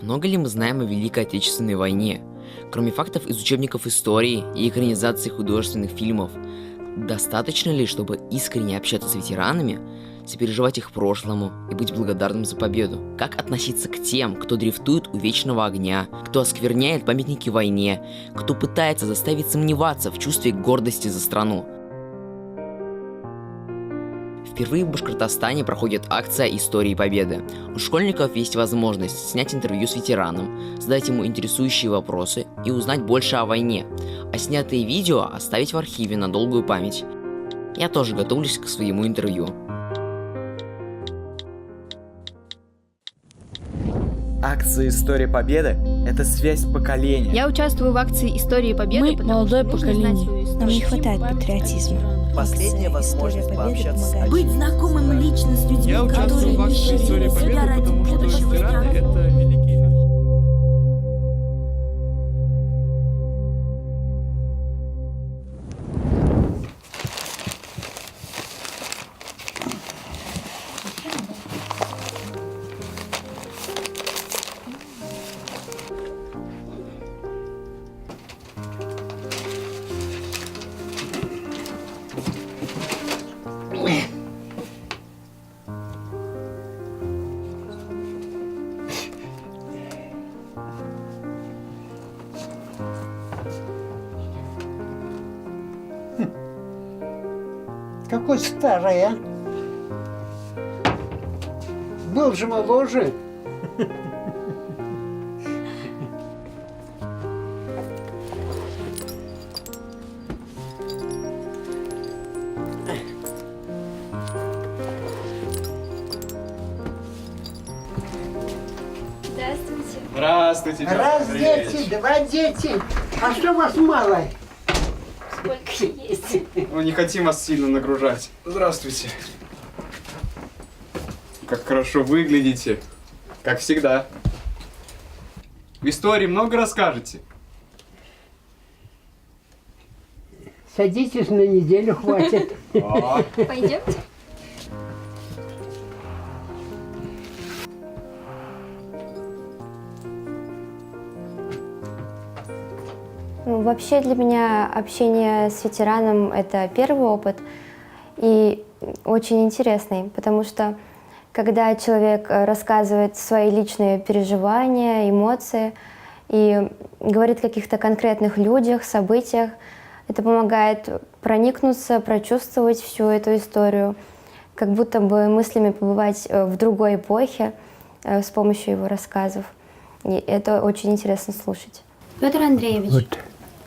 Много ли мы знаем о Великой Отечественной войне? Кроме фактов из учебников истории и экранизаций художественных фильмов, достаточно ли, чтобы искренне общаться с ветеранами, сопереживать их прошлому и быть благодарным за победу? Как относиться к тем, кто дрифтует у вечного огня, кто оскверняет памятники войне, кто пытается заставить сомневаться в чувстве гордости за страну? Впервые в Башкортостане проходит акция «Истории Победы». У школьников есть возможность снять интервью с ветераном, задать ему интересующие вопросы и узнать больше о войне, а снятые видео оставить в архиве на долгую память. Я тоже готовлюсь к своему интервью. Акция «История Победы» — это связь поколений. Я участвую в акции «Истории Победы», Мы молодое поколение. Нам не хватает патриотизма. Последняя возможность пообщаться с Быть знакомым лично с людьми, Я участвую которые в акции «История себя Победы», ради потому что будущего ветераны — страны. это великие люди. Какой старый, а? Был же моложе. Здравствуйте. Здравствуйте, Раз дети, два дети. А что вас мало? Сколько есть? Мы не хотим вас сильно нагружать. Здравствуйте. Как хорошо выглядите. Как всегда. В истории много расскажете? Садитесь, на неделю хватит. Пойдемте. Вообще для меня общение с ветераном – это первый опыт и очень интересный, потому что когда человек рассказывает свои личные переживания, эмоции и говорит о каких-то конкретных людях, событиях, это помогает проникнуться, прочувствовать всю эту историю, как будто бы мыслями побывать в другой эпохе с помощью его рассказов. И это очень интересно слушать. Петр Андреевич,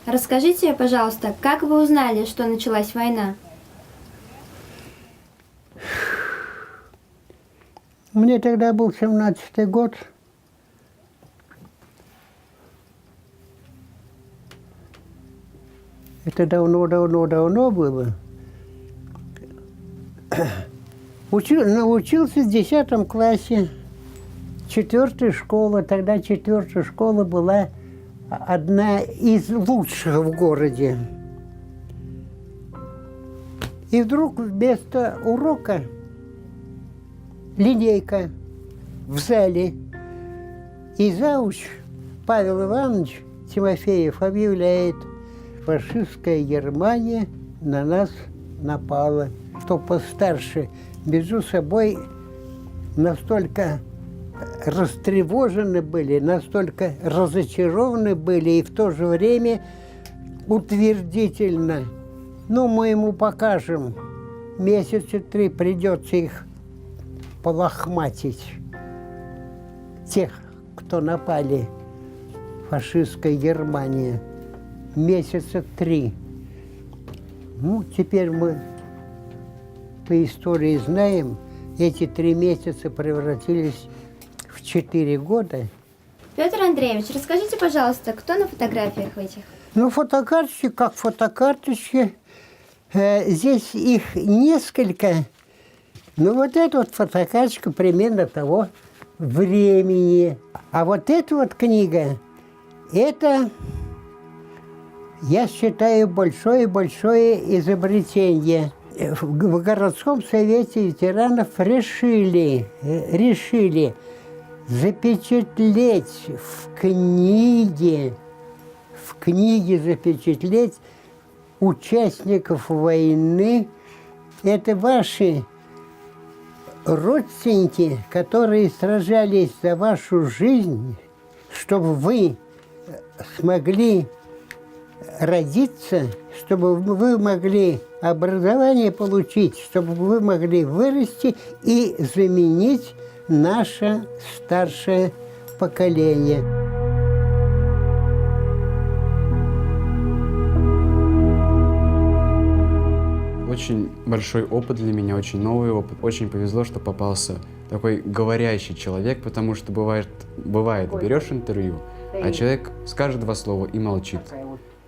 расскажите, пожалуйста, как вы узнали, что началась война? Мне тогда был 17-й год. Это давно было. Научился в 10 классе. 4-я школа. Тогда 4-я школа была одна из лучших в городе. И вдруг вместо урока линейка в зале. И зауч Павел Иванович Тимофеев объявляет: фашистская Германия на нас напала. Кто постарше, между собой настолько растревожены были, настолько разочарованы были и в то же время утвердительно. Ну, мы ему покажем. Месяца 3 придется их полохматить. Тех, кто напали, фашистская Германия. Месяца 3. Ну, теперь мы по истории знаем, эти 3 месяца превратились в 4 года. Петр Андреевич, расскажите, пожалуйста, кто на фотографиях этих? Ну, фотокарточки, как фотокарточки. Здесь их несколько. Ну, вот эта вот фотокарточка примерно того времени. А вот эта вот книга, это, я считаю, большое-большое изобретение. В городском совете ветеранов решили запечатлеть в книге запечатлеть участников войны. Это ваши родственники, которые сражались за вашу жизнь, чтобы вы смогли родиться, чтобы вы могли образование получить, чтобы вы могли вырасти и заменить наше старшее поколение. Очень большой опыт для меня, очень новый опыт. Очень повезло, что попался такой говорящий человек, потому что бывает, берешь интервью, а человек скажет 2 слова и молчит.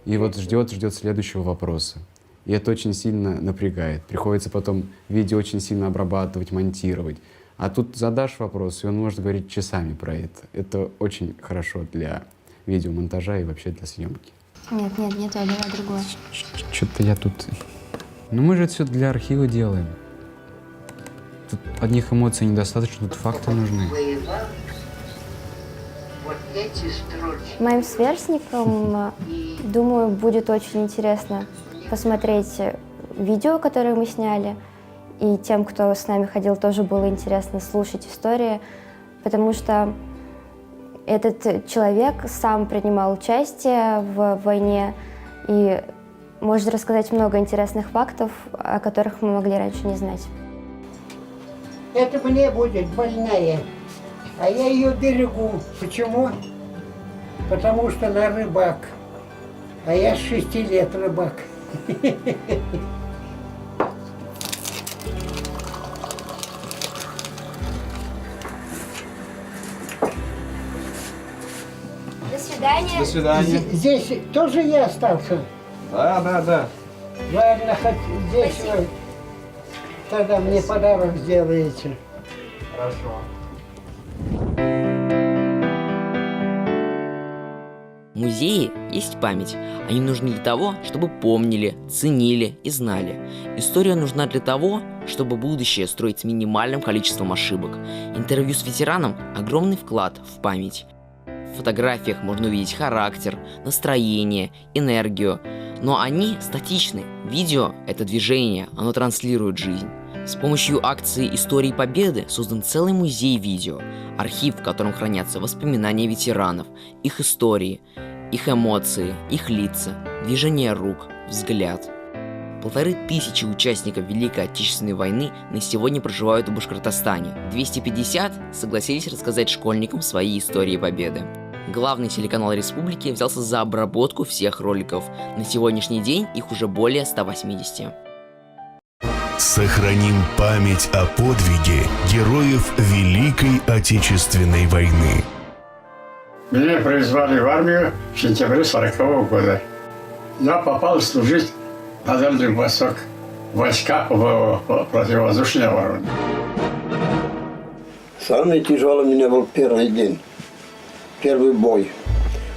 И вот ждет следующего вопроса. И это очень сильно напрягает. Приходится потом видео очень сильно обрабатывать, монтировать. А тут задашь вопрос, и он может говорить часами про это. Это очень хорошо для видеомонтажа и вообще для съемки. Нет, не то, давай другое. Что-то я тут... Ну мы же это все для архива делаем. Тут одних эмоций недостаточно, тут факты нужны. Моим сверстникам, думаю, будет очень интересно посмотреть видео, которое мы сняли. И тем, кто с нами ходил, тоже было интересно слушать истории, потому что этот человек сам принимал участие в войне и может рассказать много интересных фактов, о которых мы могли раньше не знать. Это мне будет больная, а я ее берегу. Почему? Потому что она рыбак, а я с 6 лет рыбак. До свидания. До свидания. Здесь тоже я остался? Да. Ладно, хоть здесь вы тогда мне подарок сделаете. Хорошо. Музеи есть память. Они нужны для того, чтобы помнили, ценили и знали. История нужна для того, чтобы будущее строить с минимальным количеством ошибок. Интервью с ветераном – огромный вклад в память. В фотографиях можно увидеть характер, настроение, энергию. Но они статичны. Видео – это движение, оно транслирует жизнь. С помощью акции «Истории Победы» создан целый музей видео, архив, в котором хранятся воспоминания ветеранов, их истории, их эмоции, их лица, движение рук, взгляд. 1500 участников Великой Отечественной войны на сегодня проживают в Башкортостане. 250 согласились рассказать школьникам свои истории Победы. Главный телеканал республики взялся за обработку всех роликов. На сегодняшний день их уже более 180. Сохраним память о подвиге героев Великой Отечественной войны. Меня призвали в армию в сентябре 1940 года. Я попал служить на Дальний Восток, войска противовоздушной обороны. Самый тяжелый у меня был первый день, первый бой.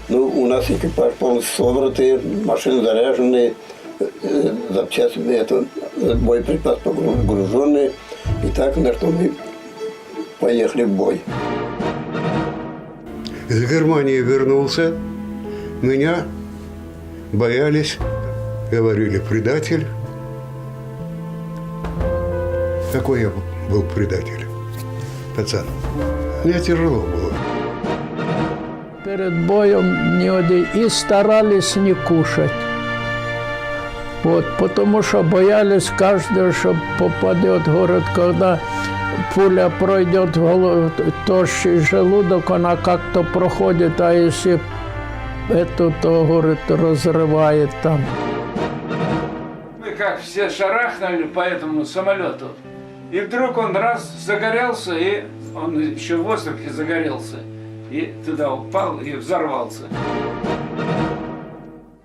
Ну, у нас экипаж полностью собранный, машины заряженные, запчасти, боеприпас погруженные. И так, на что мы поехали в бой. Из Германии вернулся, меня боялись, говорили, предатель. Какой я был предатель, пацан. Мне тяжело было. Перед боем и старались не кушать. Вот, потому что боялись каждый, что попадет, говорит, когда пуля пройдет в тощий желудок, она как-то проходит, а если эту, то, говорит, разрывает там. Мы как все шарахнули по этому самолету, и вдруг он раз загорелся, и он еще в воздухе загорелся, и туда упал и взорвался.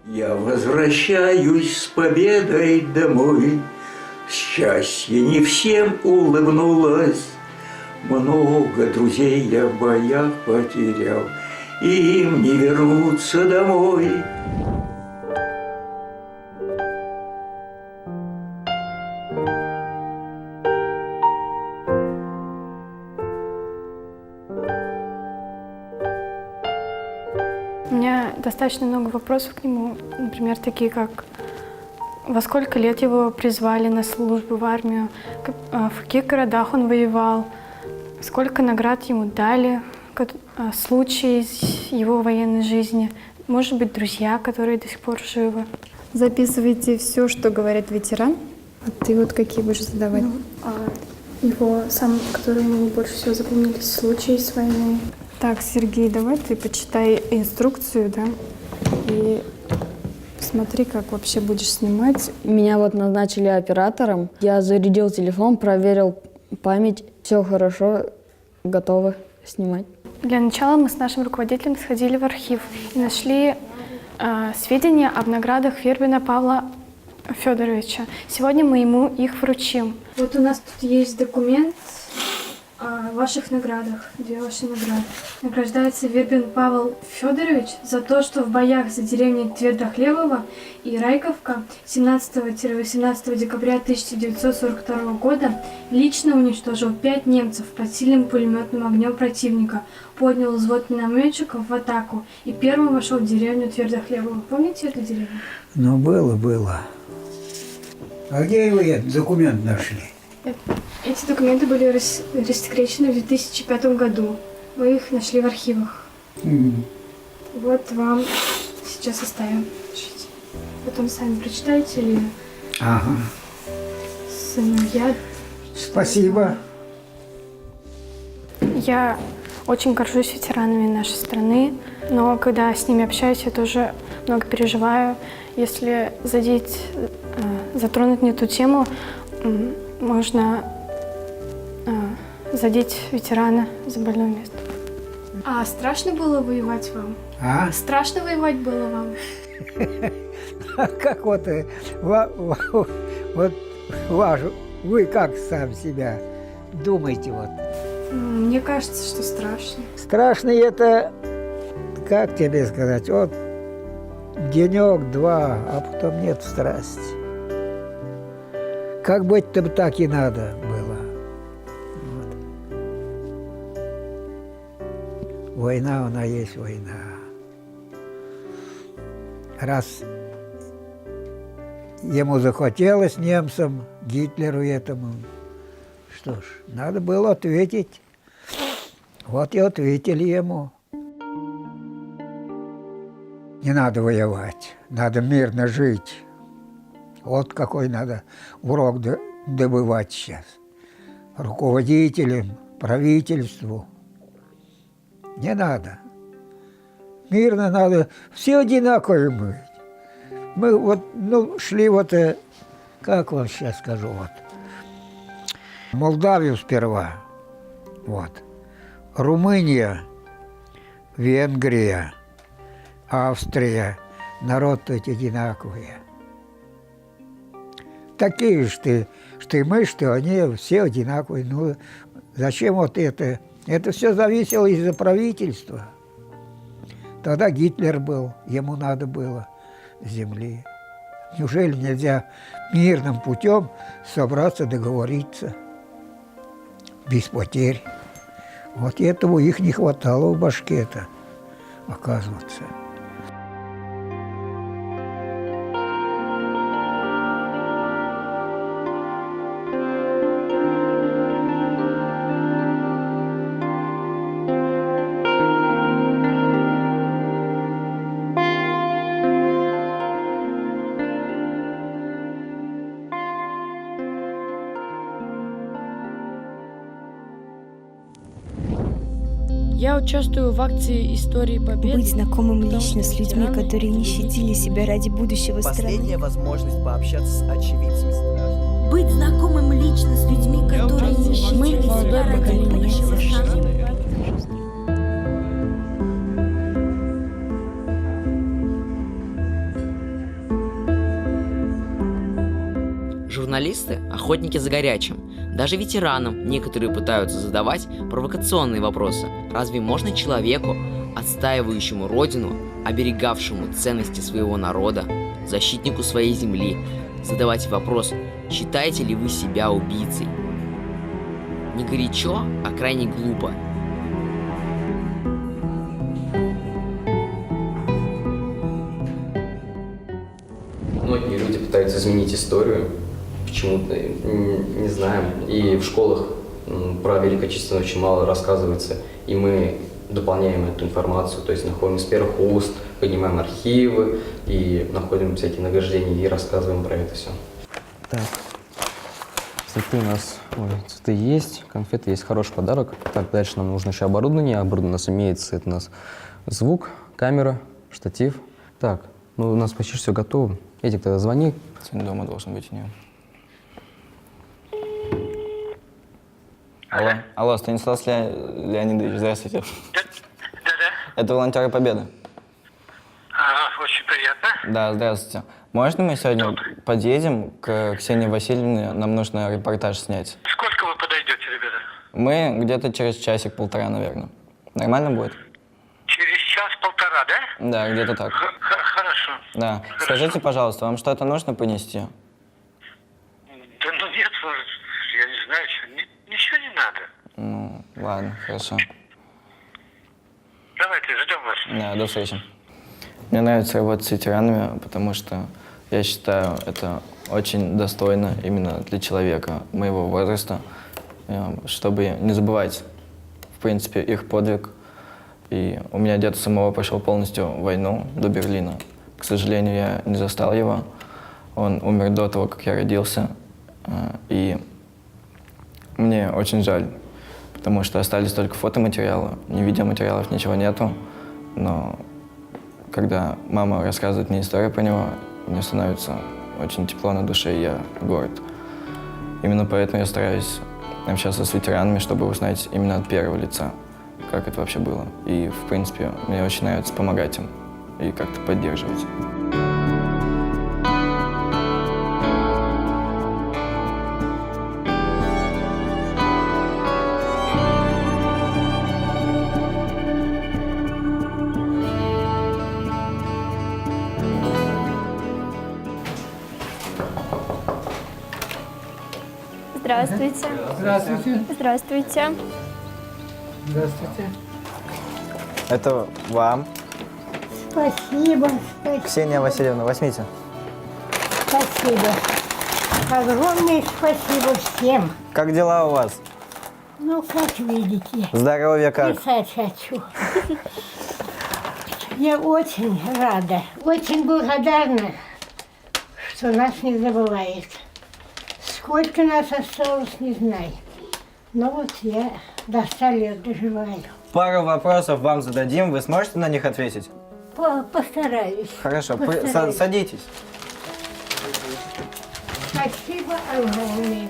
Я возвращаюсь с победой домой. Счастье не всем улыбнулось. Много друзей я в боях потерял, и им не вернуться домой. У меня достаточно много вопросов к нему, например, такие как: во сколько лет его призвали на службу в армию, в каких городах он воевал, сколько наград ему дали, случаи из его военной жизни, может быть, друзья, которые до сих пор живы. Записывайте все, что говорит ветеран. А ты вот какие будешь задавать? Его, которые ему больше всего запомнились, случаи с войны. Так, Сергей, давай ты почитай инструкцию, да, и смотри, как вообще будешь снимать. Меня вот назначили оператором. Я зарядил телефон, проверил память. Все хорошо, готовы снимать. Для начала мы с нашим руководителем сходили в архив и нашли сведения об наградах Вербина Павла Федоровича. Сегодня мы ему их вручим. Вот у нас тут есть документ о ваших наградах, 2 ваши награды. Награждается Вербин Павел Федорович за то, что в боях за деревни Твердохлебово и Райковка 17-18 декабря 1942 года лично уничтожил 5 немцев под сильным пулеметным огнем противника, поднял взвод минометчиков в атаку и первым вошел в деревню Твердохлебово. Помните эту деревню? Ну, было. А где вы этот документ нашли? Эти документы были рассекречены в 2005 году. Мы их нашли в архивах. Вот вам сейчас оставим. Пишите. Потом сами прочитайте или... Ага. Я... Спасибо. Я очень горжусь ветеранами нашей страны, но когда с ними общаюсь, я тоже много переживаю. Если затронуть не ту тему, можно задеть ветерана за больное место. А страшно было воевать вам? А? Страшно воевать было вам? Как вот вы как сам себя думаете вот? Мне кажется, что страшно. Страшно это, как тебе сказать, вот денек-два, а потом нет страсти. Как быть-то так и надо было. Вот. Война, она есть война. Раз ему захотелось, немцам, Гитлеру этому, что ж, надо было ответить. Вот и ответили ему. Не надо воевать, надо мирно жить. Вот какой надо урок добывать сейчас. Руководителям, правительству. Не надо. Мирно надо. Все одинаковые быть. Мы вот, шли вот, как вам сейчас скажу, вот. Молдавию сперва. Вот. Румыния, Венгрия, Австрия. Народ тут одинаковые. Такие что мы, что они все одинаковые. Ну, зачем вот это? Это все зависело из-за правительства. Тогда Гитлер был, ему надо было земли. Неужели нельзя мирным путем собраться, договориться без потерь? Вот этого их не хватало в башке-то, оказывается. Я участвую в акции «Истории Победы». Быть знакомым лично с людьми, которые не щадили себя ради будущего страны. Последняя возможность пообщаться с очевидцами. Быть знакомым лично с людьми, которые не щадили себя ради будущего страны. Журналисты – охотники за горячим. Даже ветеранам некоторые пытаются задавать провокационные вопросы. Разве можно человеку, отстаивающему родину, оберегавшему ценности своего народа, защитнику своей земли, задавать вопрос, считаете ли вы себя убийцей? Не горячо, а крайне глупо. пытаются изменить историю, почему-то, не знаем. И в школах про Великую Отечественную очень мало рассказывается, и мы дополняем эту информацию, то есть находим из первых уст, поднимаем архивы и находим всякие награждения и рассказываем про это все. Так, цветы у нас, цветы есть, конфеты есть, хороший подарок. Так, дальше нам нужно еще оборудование. Оборудование у нас имеется, это у нас звук, камера, штатив. Так, ну у нас почти все готово. Эдик, тогда звони. Сегодня дома должен быть у него. Алло, Станислав Леонидович, здравствуйте. Да-да. Это волонтеры Победы. Очень приятно. Да, здравствуйте. Можно мы сегодня подъедем к Ксении Васильевне? Нам нужно репортаж снять. Сколько вы подойдете, ребята? Мы где-то через часик-полтора, наверное. Нормально будет? Через час-полтора, да? Да, где-то так. Хорошо. Да. Скажите, пожалуйста, вам что-то нужно понести? Да ну нет, я не знаю, ничего не надо. Ну, ладно, хорошо. Давайте, ждем вас. Да, до встречи. Мне нравится работать с ветеранами, потому что я считаю, это очень достойно именно для человека моего возраста, чтобы не забывать, в принципе, их подвиг. И у меня дед самого пошел полностью в войну до Берлина. К сожалению, я не застал его. Он умер до того, как я родился. И мне очень жаль, потому что остались только фотоматериалы, ни видеоматериалов, ничего нету. Но когда мама рассказывает мне историю про него, мне становится очень тепло на душе, и я горд. Именно поэтому я стараюсь общаться с ветеранами, чтобы узнать именно от первого лица, как это вообще было. И, в принципе, мне очень нравится помогать им и как-то поддерживать. Здравствуйте. Здравствуйте. Здравствуйте. Здравствуйте. Это вам. Спасибо, спасибо. Ксения Васильевна, возьмите. Спасибо. Огромное спасибо всем. Как дела у вас? Ну, как видите. Здоровье как? Писать хочу. Я очень рада, очень благодарна, что нас не забывает. Сколько нас осталось, не знаю. Но вот я до 100 лет доживаю. Пару вопросов вам зададим, вы сможете на них ответить? Постараюсь. Хорошо, Постараюсь. садитесь. Спасибо огромное.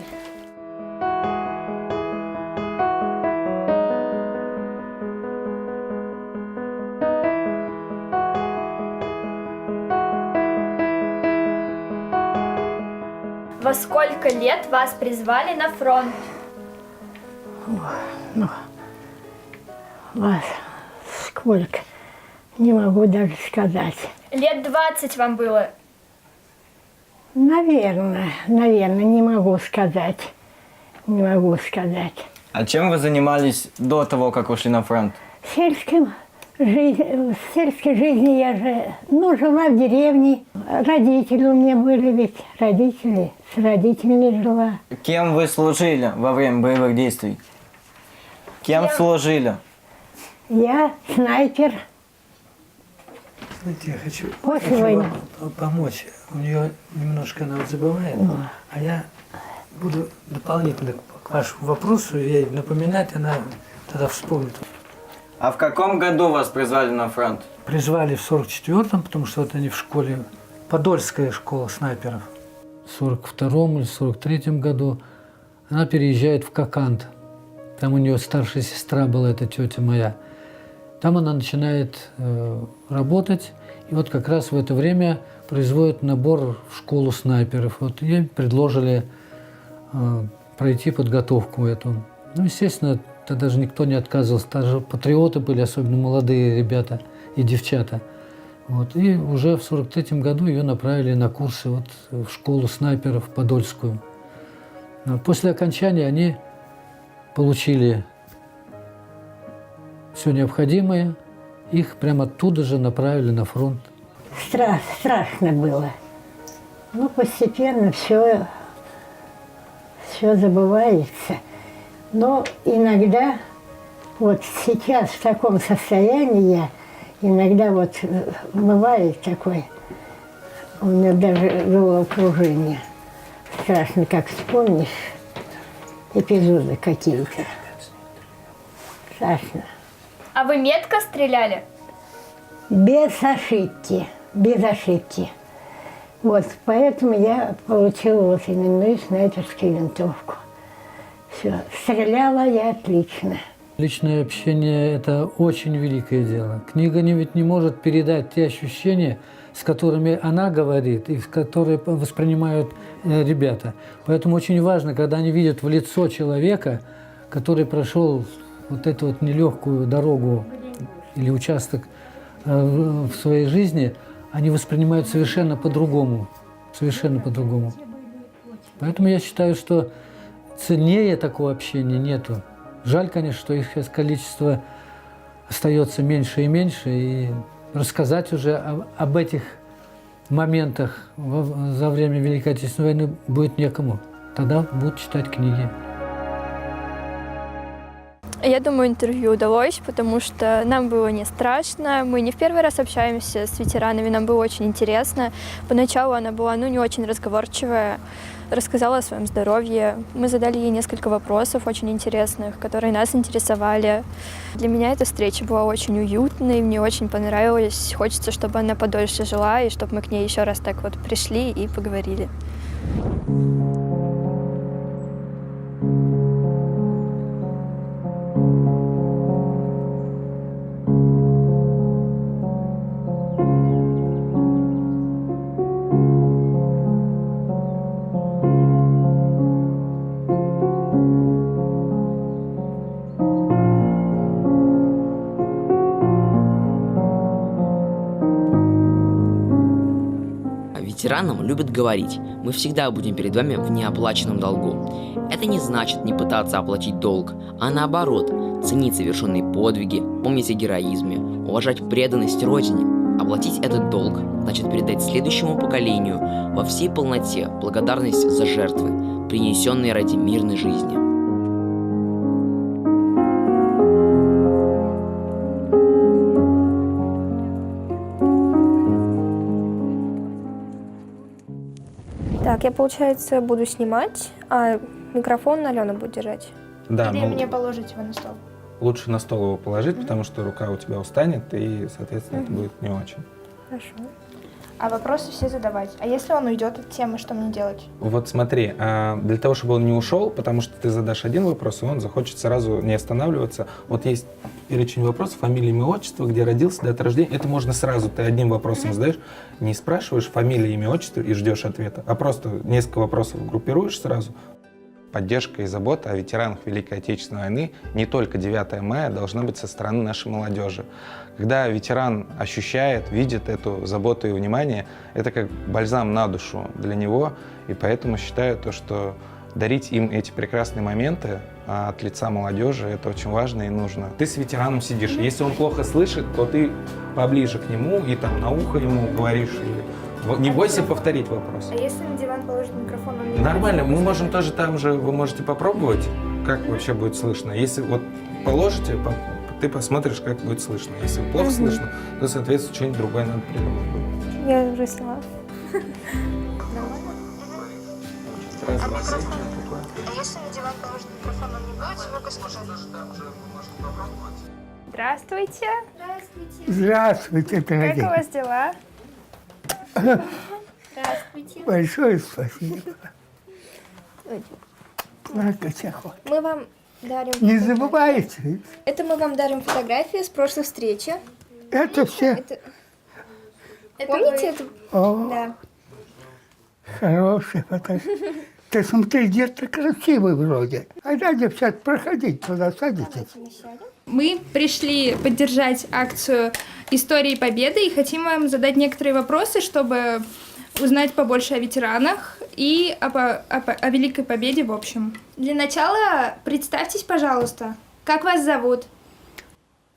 Во сколько лет вас призвали на фронт? Ну, вас сколько? Не могу даже сказать. Лет 20 вам было. Наверное, не могу сказать. Не могу сказать. А чем вы занимались до того, как ушли на фронт? В сельской жизни я же, жила в деревне. Родители у меня были ведь, родители. С родителями жила. Кем вы служили во время боевых действий? Кем служили? Я снайпер. Знаете, я хочу После вам помочь. У нее немножко она вот забывает, а я буду дополнительно к вашему вопросу ей напоминать, она тогда вспомнит. А в каком году вас призвали на фронт? Призвали в 44-м, потому что вот они в школе, Подольская школа снайперов. В 42-м или 43-м году она переезжает в Коканд. Там у нее старшая сестра была, это тетя моя. Там она начинает работать, и вот как раз в это время производят набор в школу снайперов. Вот ей предложили пройти подготовку эту. Ну, естественно, тогда даже никто не отказывался, даже патриоты были, особенно молодые ребята и девчата. Вот. И уже в 43-м году ее направили на курсы вот в школу снайперов Подольскую. После окончания они получили все необходимое, их прямо оттуда же направили на фронт. Страшно было. Ну, постепенно все забывается. Но иногда, вот сейчас в таком состоянии я, иногда вот бывает такое, у меня даже головокружение. Страшно, как вспомнишь эпизоды какие-то. Страшно. А вы метко стреляли? Без ошибки, без ошибки. Вот, поэтому я получила вот именную снайперскую винтовку. Все, стреляла я отлично. Личное общение – это очень великое дело. Книга ведь не может передать те ощущения, с которыми она говорит и с которыми воспринимают ребята. Поэтому очень важно, когда они видят в лицо человека, который прошел вот эту вот нелегкую дорогу или участок в своей жизни, они воспринимают совершенно по-другому. Совершенно по-другому. Поэтому я считаю, что ценнее такого общения нету. Жаль, конечно, что их сейчас количество остается меньше и меньше, и рассказать уже об этих моментах за время Великой Отечественной войны будет некому. Тогда будут читать книги. Я думаю, интервью удалось, потому что нам было не страшно. Мы не в первый раз общаемся с ветеранами, нам было очень интересно. Поначалу она была не очень разговорчивая, рассказала о своем здоровье. Мы задали ей несколько вопросов очень интересных, которые нас интересовали. Для меня эта встреча была очень уютной, мне очень понравилось. Хочется, чтобы она подольше жила, и чтобы мы к ней еще раз так вот пришли и поговорили. Ветеранам любят говорить: мы всегда будем перед вами в неоплаченном долгу. Это не значит не пытаться оплатить долг, а наоборот, ценить совершенные подвиги, помнить о героизме, уважать преданность Родине. Оплатить этот долг значит передать следующему поколению во всей полноте благодарность за жертвы, принесенные ради мирной жизни. Так, я, получается, буду снимать, а микрофон Алена будет держать. Да, Или мне положить его на стол? Лучше на стол его положить, потому что рука у тебя устанет, и, соответственно, это будет не очень. Хорошо. А вопросы все задавать. А если он уйдет от темы, что мне делать? Вот смотри, для того, чтобы он не ушел, потому что ты задашь один вопрос, и он захочет сразу не останавливаться. Вот есть перечень вопросов, фамилия, имя, отчество, где родился, дата рождения. Это можно сразу, ты одним вопросом задаешь, не спрашиваешь фамилия, имя, отчество и ждешь ответа, а просто несколько вопросов группируешь сразу. Поддержка и забота о ветеранах Великой Отечественной войны не только 9 мая должна быть со стороны нашей молодежи. Когда ветеран ощущает, видит эту заботу и внимание, это как бальзам на душу для него, и поэтому считаю, что дарить им эти прекрасные моменты от лица молодежи, это очень важно и нужно. Ты с ветераном сидишь, если он плохо слышит, то ты поближе к нему и там на ухо ему говоришь, не бойся повторить вопрос. А если на диван положить микрофон, он не Нормально, мы можем тоже там же, вы можете попробовать, как вообще будет слышно. Если вот положите, ты посмотришь, как будет слышно. Если плохо слышно, то, соответственно, что-нибудь другое надо придумать будет. Я уже сняла. А если на диван положить микрофон, он не будет звука слушать? Здравствуйте. Здравствуйте, дорогие. Как у вас дела? Здравствуйте. Большое спасибо. Мы вам дарим... Не забывайте. Это мы вам дарим фотографии с прошлой встречи. Это все. Помните это? О, Да. хорошая фотография. Ты смотри, где-то красивый вроде. А да, девчат, проходите туда, садитесь. Мы пришли поддержать акцию «Истории Победы» и хотим вам задать некоторые вопросы, чтобы узнать побольше о ветеранах и о Великой Победе в общем. Для начала представьтесь, пожалуйста. Как вас зовут?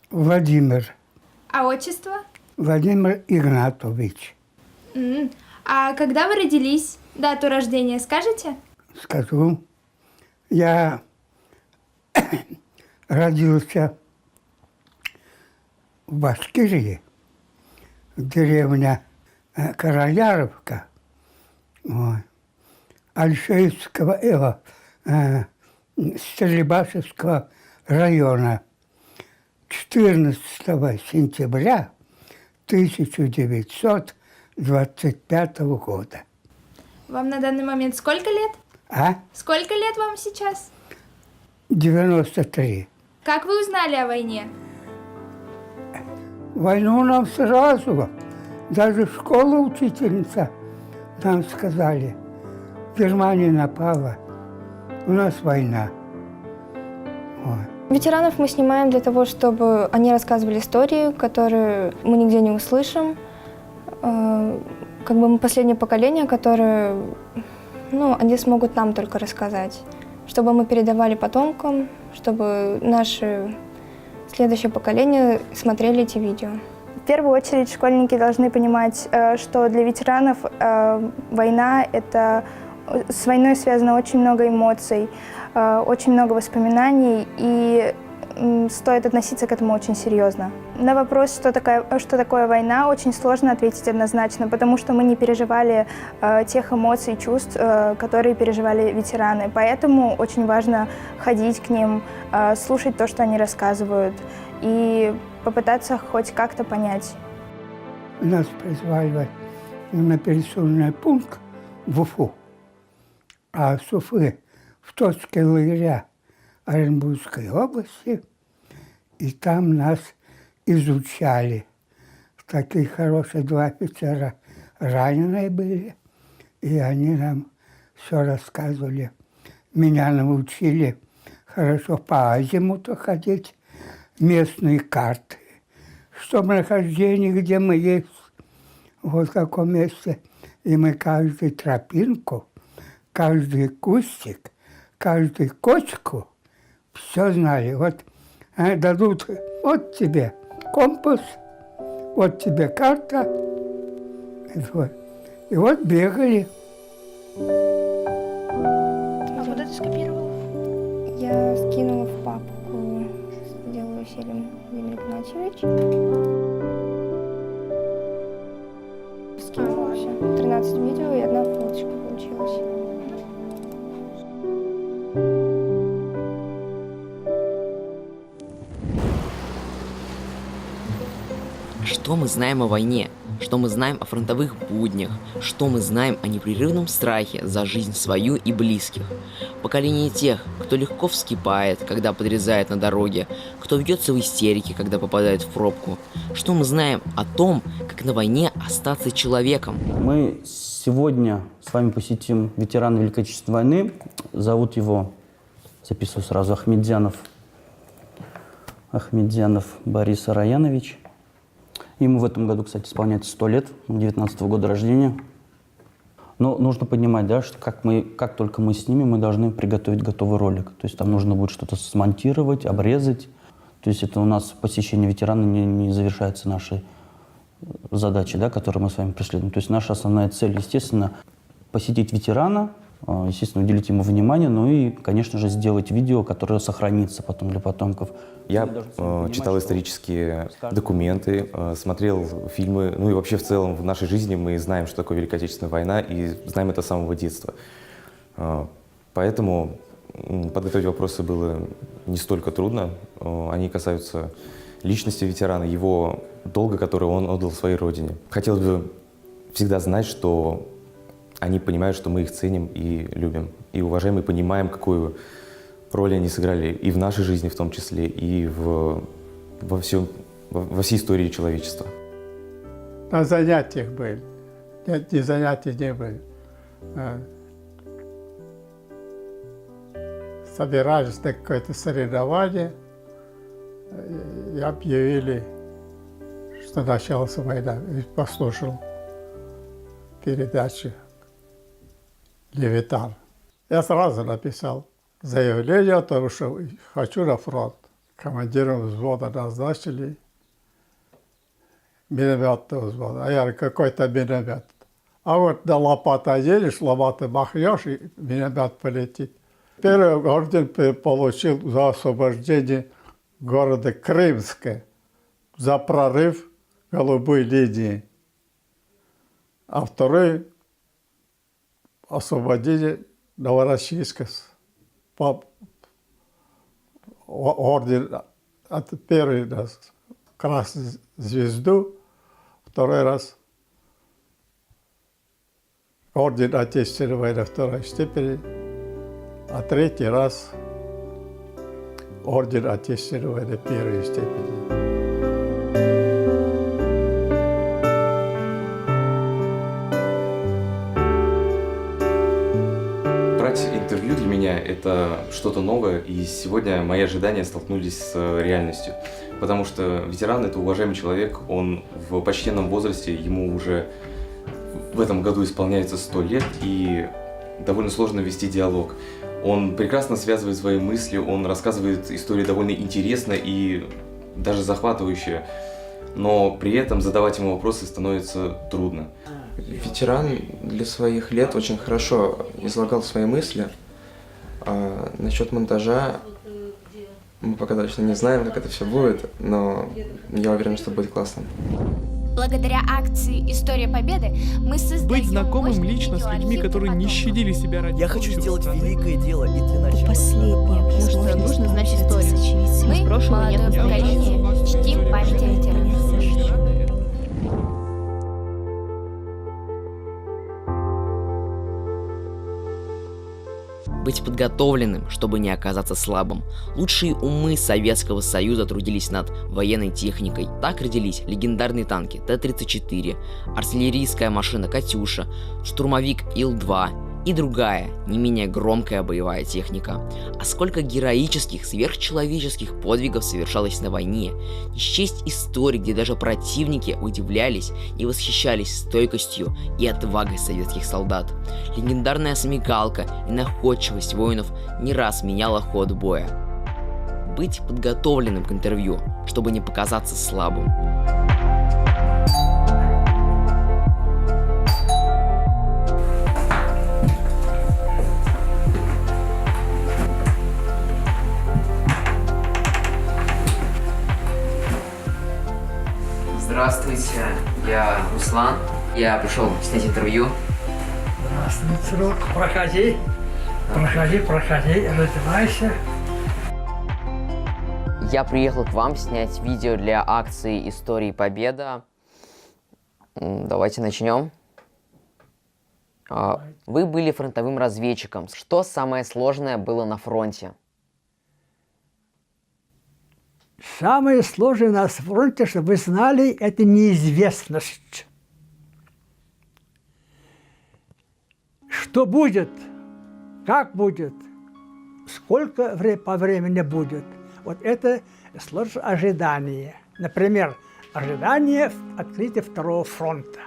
Владимир. А отчество? Владимир Игнатович. А когда вы родились? Дату рождения скажете? Скажу. Я родился в Башкирии, деревня Караяровка, Альшеевского, Стерлибашевского района. 14 сентября 1925 года. Вам на данный момент сколько лет? Сколько лет вам сейчас? 93. Как вы узнали о войне? Войну нам сразу, даже школа учительница нам сказали, Германия напала, у нас война. Ветеранов мы снимаем для того, чтобы они рассказывали истории, которые мы нигде не услышим. Как бы мы последнее поколение, которое, они смогут нам только рассказать. Чтобы мы передавали потомкам, чтобы наше следующее поколение смотрели эти видео. В первую очередь школьники должны понимать, что для ветеранов война — это с войной связано очень много эмоций, очень много воспоминаний, и стоит относиться к этому очень серьезно. На вопрос, что такое война, очень сложно ответить однозначно, потому что мы не переживали тех эмоций и чувств, которые переживали ветераны. Поэтому очень важно ходить к ним, слушать то, что они рассказывают, и попытаться хоть как-то понять. Нас призвали на пересыльный пункт в Уфу, а с Уфы в точке лагеря Оренбургской области, и там нас изучали. Такие хорошие 2 офицера раненые были, и они нам все рассказывали. Меня научили хорошо по азимуту ходить, местные карты, чтобы нахождение, где мы есть, вот в каком месте. И мы каждую тропинку, каждый кустик, каждую кочку все знали. Вот дадут, вот тебе компас, вот тебе карта. И вот бегали. А куда ты скопировал? Я скинула в папку с делом Василием Владимир Игнатьевич. Скинула все. 13 видео и 1 фоточка получилась. Что мы знаем о войне? Что мы знаем о фронтовых буднях? Что мы знаем о непрерывном страхе за жизнь свою и близких? Поколение тех, кто легко вскипает, когда подрезает на дороге, кто бьется в истерике, когда попадает в пробку. Что мы знаем о том, как на войне остаться человеком? Мы сегодня с вами посетим ветерана Великой Отечественной войны. Зовут его, записываю сразу, Ахмедзянов Борис Араянович. Ему в этом году, кстати, исполняется 100 лет, 19-го года рождения. Но нужно понимать, да, что как только мы снимем, мы должны приготовить готовый ролик. То есть там нужно будет что-то смонтировать, обрезать. То есть это у нас посещение ветерана не завершается нашей задачей, да, которую мы с вами преследуем. То есть наша основная цель, естественно, посетить ветерана, естественно, уделить ему внимание, ну и, конечно же, сделать видео, которое сохранится потом для потомков. Я читал исторические документы, смотрел фильмы, ну и вообще в целом в нашей жизни мы знаем, что такое Великая Отечественная война, и знаем это с самого детства. Поэтому подготовить вопросы было не столько трудно. Они касаются личности ветерана, его долга, который он отдал своей родине. Хотелось бы всегда знать, что они понимают, что мы их ценим и любим, и уважаем, и понимаем, какую роль они сыграли и в нашей жизни в том числе, и во всей истории человечества. На занятиях были. Нет, не занятий не были. Собирались на какое-то соревнование и объявили, что началась война. И послушал передачу «Левитан». Я сразу написал заявление о том, что хочу на фронт. Командиром взвода назначили, минометного взвода. А я говорю, какой-то миномет. А вот на лопата едешь, лопатой махнешь, и миномет полетит. Первый орден получил за освобождение города Крымска, за прорыв голубой линии. А второй освободили Новороссийска. Орден первый раз Красную Звезду, второй раз орден Отечественной войны второй степени, а третий раз орден Отечественной войны первой степени. Интервью для меня — это что-то новое, и сегодня мои ожидания столкнулись с реальностью. Потому что ветеран — это уважаемый человек, он в почтенном возрасте, ему уже в этом году исполняется 100 лет, и довольно сложно вести диалог. Он прекрасно связывает свои мысли, он рассказывает истории довольно интересно и даже захватывающе, но при этом задавать ему вопросы становится трудно. Ветеран для своих лет очень хорошо излагал свои мысли. А насчет монтажа мы пока точно не знаем, как это все будет, но я уверен, что будет классно. Благодаря акции «История Победы» мы создаем... Быть знакомым лично с людьми, которые не щадили себя ради... Я хочу сделать великое дело и для начала. Последнее, потому что нужно знать историю. Мы, молодое поколение, чтим память о ветеранах. Быть подготовленным, чтобы не оказаться слабым. Лучшие умы Советского Союза трудились над военной техникой. Так родились легендарные танки Т-34, артиллерийская машина «Катюша», штурмовик Ил-2 и другая, не менее громкая боевая техника. А сколько героических, сверхчеловеческих подвигов совершалось на войне. Не счесть историй, где даже противники удивлялись и восхищались стойкостью и отвагой советских солдат. Легендарная смекалка и находчивость воинов не раз меняла ход боя. Быть подготовленным к интервью, чтобы не показаться слабым. Здравствуйте, я Руслан. Я пришел снять интервью. Здравствуй, сынок. Проходи. Проходи, раздевайся. Я приехал к вам снять видео для акции «Истории Победа». Давайте начнем. Вы были фронтовым разведчиком. Что самое сложное было на фронте? Самое сложное на фронте, чтобы вы знали, это неизвестность. Что будет, как будет, сколько по времени будет. Вот это сложное ожидание. Например, ожидание открытия второго фронта.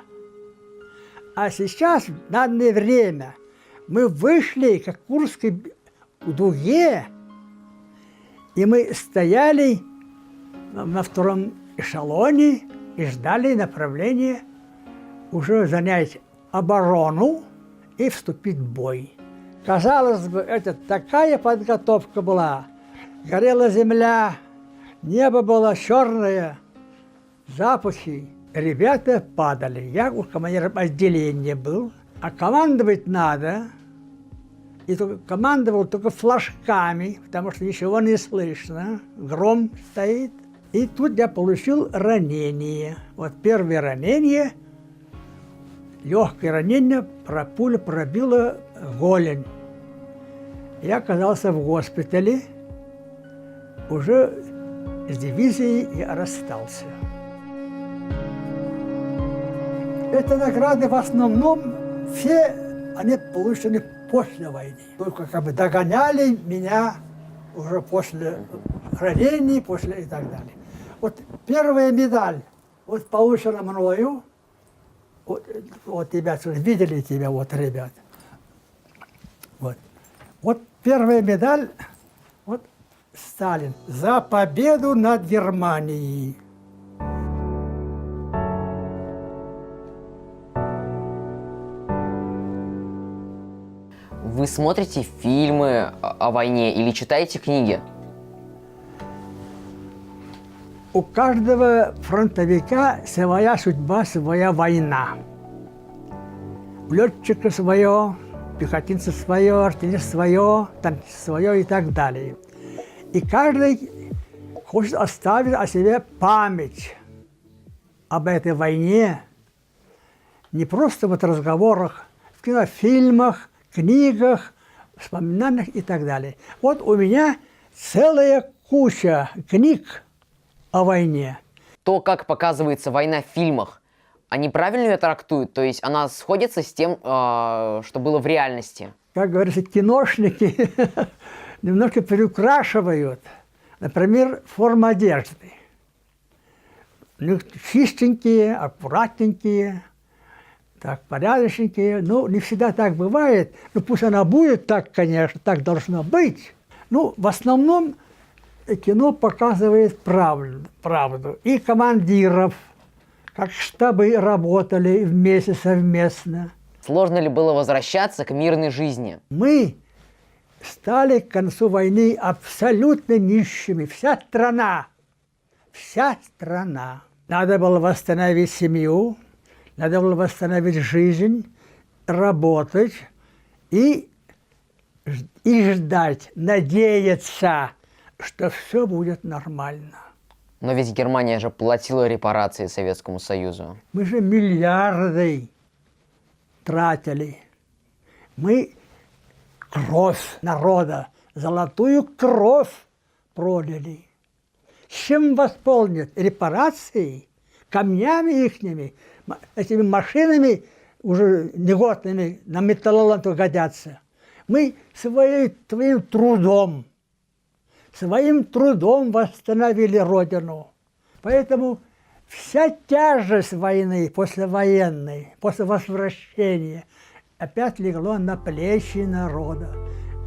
А сейчас, в данное время, мы вышли к Курской дуге, и мы стояли на втором эшелоне и ждали направления уже занять оборону и вступить в бой. Казалось бы, это такая подготовка была. Горела земля, небо было черное, запахи. Ребята падали. Я у командира отделения был, а командовать надо. И командовал только флажками, потому что ничего не слышно. Гром стоит. И тут я получил ранение. Вот первое ранение, легкое ранение, пуля пробила голень. Я оказался в госпитале, уже с дивизией я расстался. Это награды в основном все они получены после войны. Только как бы догоняли меня уже после ранений, после и так далее. Вот первая медаль, вот получена мною, вот ребят, видели тебя, вот ребят. Вот первая медаль, вот Сталин, за победу над Германией. Вы смотрите фильмы о войне или читаете книги? У каждого фронтовика своя судьба, своя война. У летчика свое, пехотинца свое, артиллерист свое, танкист свое и так далее. И каждый хочет оставить о себе память об этой войне, не просто в разговорах, в кинофильмах, книгах, воспоминаниях и так далее. Вот у меня целая куча книг о войне. То, как показывается война в фильмах, они правильно ее трактуют? То есть она сходится с тем, что было в реальности? Как говорится, киношники немножко приукрашивают. Например, форму одежды. У них чистенькие, аккуратненькие, так, порядочненькие. Ну, не всегда так бывает. Ну, пусть она будет так, конечно, так должно быть. Ну, в основном кино показывает правду. И командиров, как штабы работали вместе, совместно. Сложно ли было возвращаться к мирной жизни? Мы стали к концу войны абсолютно нищими. Вся страна. Надо было восстановить семью, надо было восстановить жизнь, работать и ждать, надеяться, что все будет нормально. Но ведь Германия же платила репарации Советскому Союзу. Мы же миллиарды тратили. Мы кровь народа, золотую кровь пролили. Чем восполнят? Репарации? Камнями ихними? Этими машинами уже негодными на металлолом годятся. Мы своим трудом восстановили Родину. Поэтому вся тяжесть войны, послевоенной, после возвращения, опять легло на плечи народа.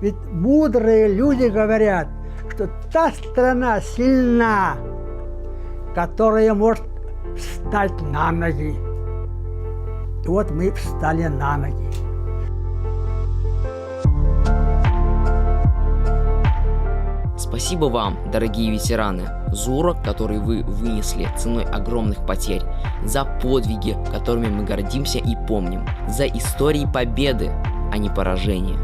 Ведь мудрые люди говорят, что та страна сильна, которая может встать на ноги. И вот мы встали на ноги. Спасибо вам, дорогие ветераны, за урок, который вы вынесли ценой огромных потерь, за подвиги, которыми мы гордимся и помним, за истории победы, а не поражения.